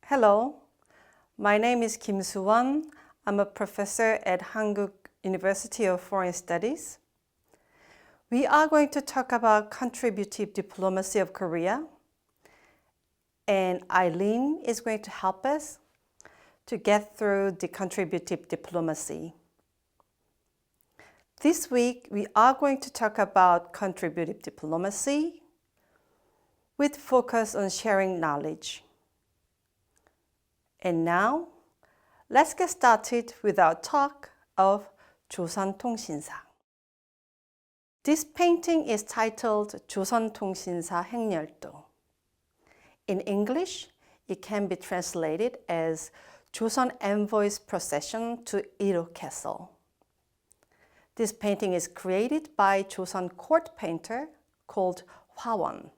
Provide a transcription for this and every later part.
Hello, my name is Kim Soo-won. I'm a professor at Hankuk University of Foreign Studies. We are going to talk about contributive diplomacy of Korea, and Eileen is going to help us to get through the contributive diplomacy. This week, we are going to talk about contributive diplomacy with focus on sharing knowledge. And now, let's get started with our talk of Joseon Tongsinsa. This painting is titled Joseon Tongsinsa 행렬도. In English, it can be translated as Joseon Envoy's Procession to Il Castle. This painting is created by Joseon court painter called Hwawon.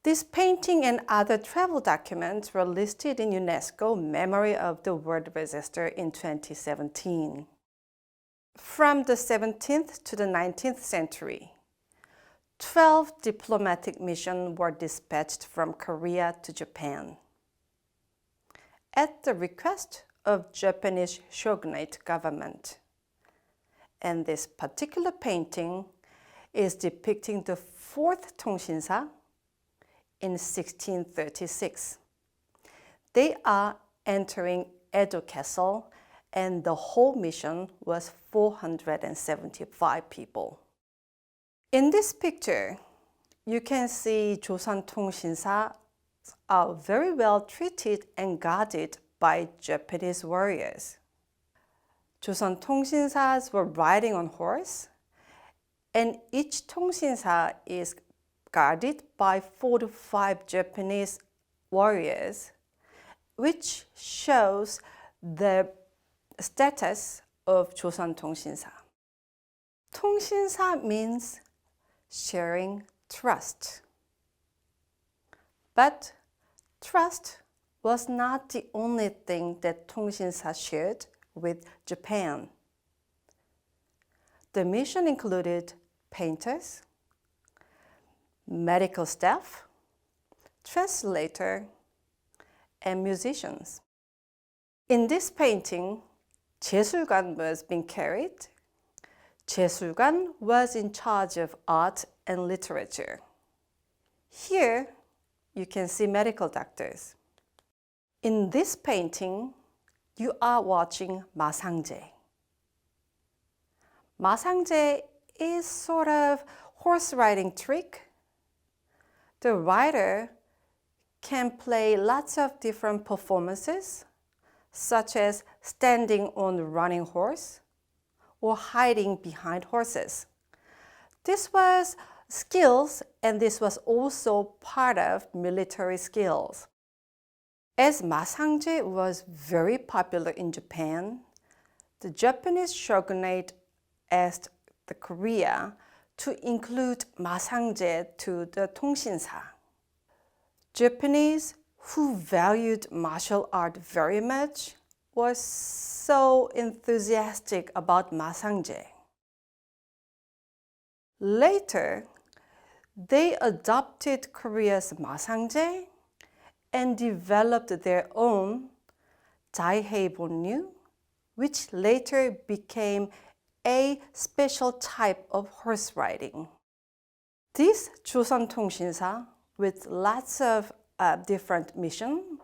This painting and other travel documents were listed in UNESCO Memory of the World Register in 2017. From the 17th to the 19th century, 12 diplomatic missions were dispatched from Korea to Japan. At the request of Japanese Shogunate government. And this particular painting is depicting the fourth Tongsinsa in 1636. They are entering Edo Castle, and the whole mission was 475 people. In this picture, you can see Joseon Tongsinsa are very well treated and guarded by Japanese warriors. Joseon Tongsinsas were riding on horse, and each Tongsinsa is guarded by 4 to 5 Japanese warriors, which shows the status of Joseon Tongsinsa. Tongsinsa means sharing trust. But trust was not the only thing that Tongsinsa shared with Japan. The mission included painters, medical staff, translator, and musicians. In this painting, 제술관 was being carried. 제술관 was in charge of art and literature. Here, you can see medical doctors. In this painting, you are watching 마상제. 마상제 is sort of horse riding trick. The rider can play lots of different performances, such as standing on a running horse or hiding behind horses. This was skills, and this was also part of military skills. As 마상제 was very popular in Japan, the Japanese shogunate asked the Korea to include 마상제 to the Tongsinsa. Japanese, who valued martial art very much, were so enthusiastic about 마상제. Later, they adopted Korea's 마상제 and developed their own 자해본류, which later became a special type of horse riding. This Joseon Tongsinsa, with lots of different missions,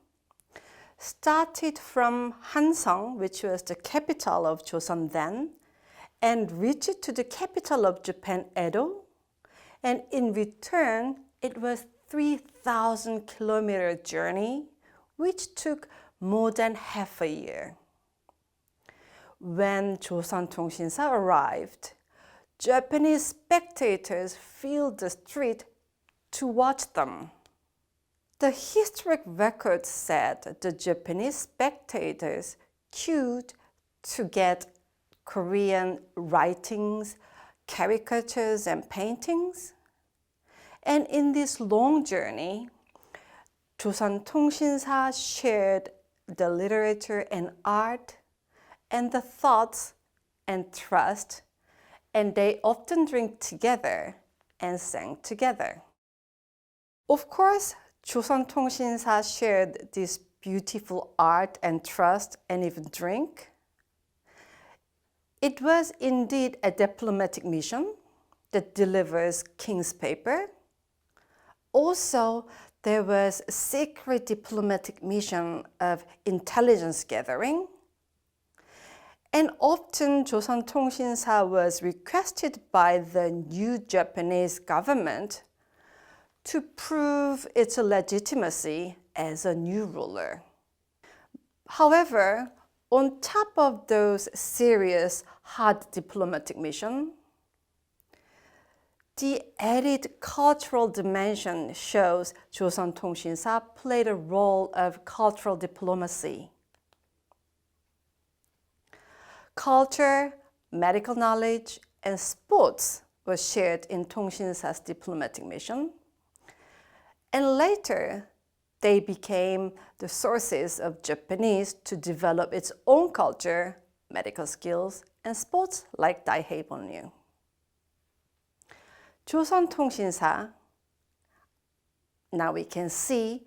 started from Hansong, which was the capital of Joseon then, and reached to the capital of Japan, Edo, and in return, it was 3,000 kilometer journey, which took more than half a year. When Joseon Tongsinsa arrived, Japanese spectators filled the street to watch them. The historic record said the Japanese spectators queued to get Korean writings, caricatures, and paintings. And in this long journey, Joseon Tongsinsa shared the literature and art and the thoughts and trust, and they often drink together and sang together. Of course, Tongsinsa shared this beautiful art and trust and even drink. It was indeed a diplomatic mission that delivers king's paper. Also, there was a secret diplomatic mission of intelligence gathering. And often Joseon Tongsinsa was requested by the new Japanese government to prove its legitimacy as a new ruler. However, on top of those serious, hard diplomatic missions, the added cultural dimension shows Joseon Tongsinsa played a role of cultural diplomacy. Culture, medical knowledge, and sports were shared in Tongsinsa's diplomatic mission. And later, they became the sources of Japanese to develop its own culture, medical skills, and sports like Daihei-Bonnyu. Joseon Tongsinsa, now we can see,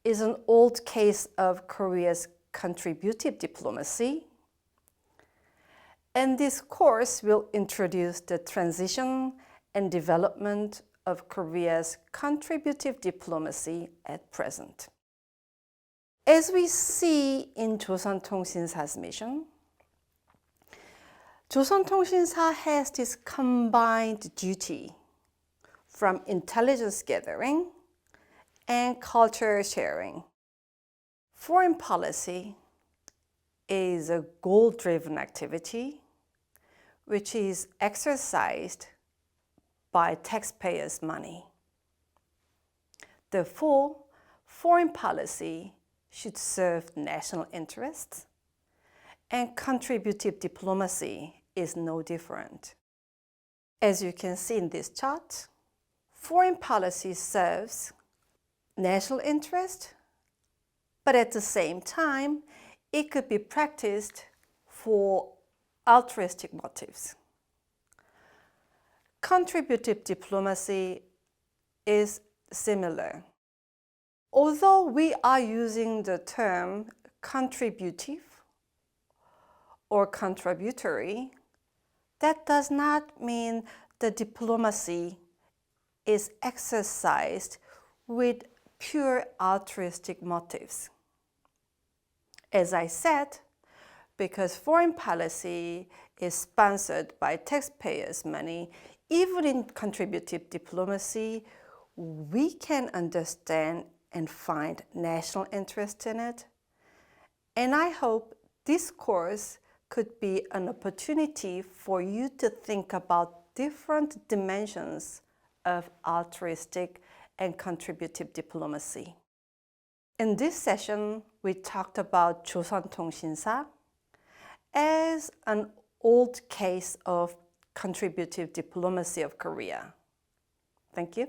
is an old case of Korea's contributive diplomacy. And this course will introduce the transition and development of Korea's contributive diplomacy at present. As we see in Joseon Tongsinsa's mission, Joseon Tongsinsa has this combined duty from intelligence gathering and culture sharing. Foreign policy is a goal-driven activity which is exercised by taxpayers' money. Therefore, foreign policy should serve national interests, and contributive diplomacy is no different. As you can see in this chart, foreign policy serves national interest, but at the same time, it could be practiced for altruistic motives. Contributive diplomacy is similar. Although we are using the term contributive or contributory, that does not mean the diplomacy is exercised with pure altruistic motives. As I said, because foreign policy is sponsored by taxpayers' money, even in contributive diplomacy, we can understand and find national interest in it. And I hope this course could be an opportunity for you to think about different dimensions of altruistic and contributive diplomacy. In this session, we talked about Joseon Tongsinsa as an old case of contributive diplomacy of Korea. Thank you.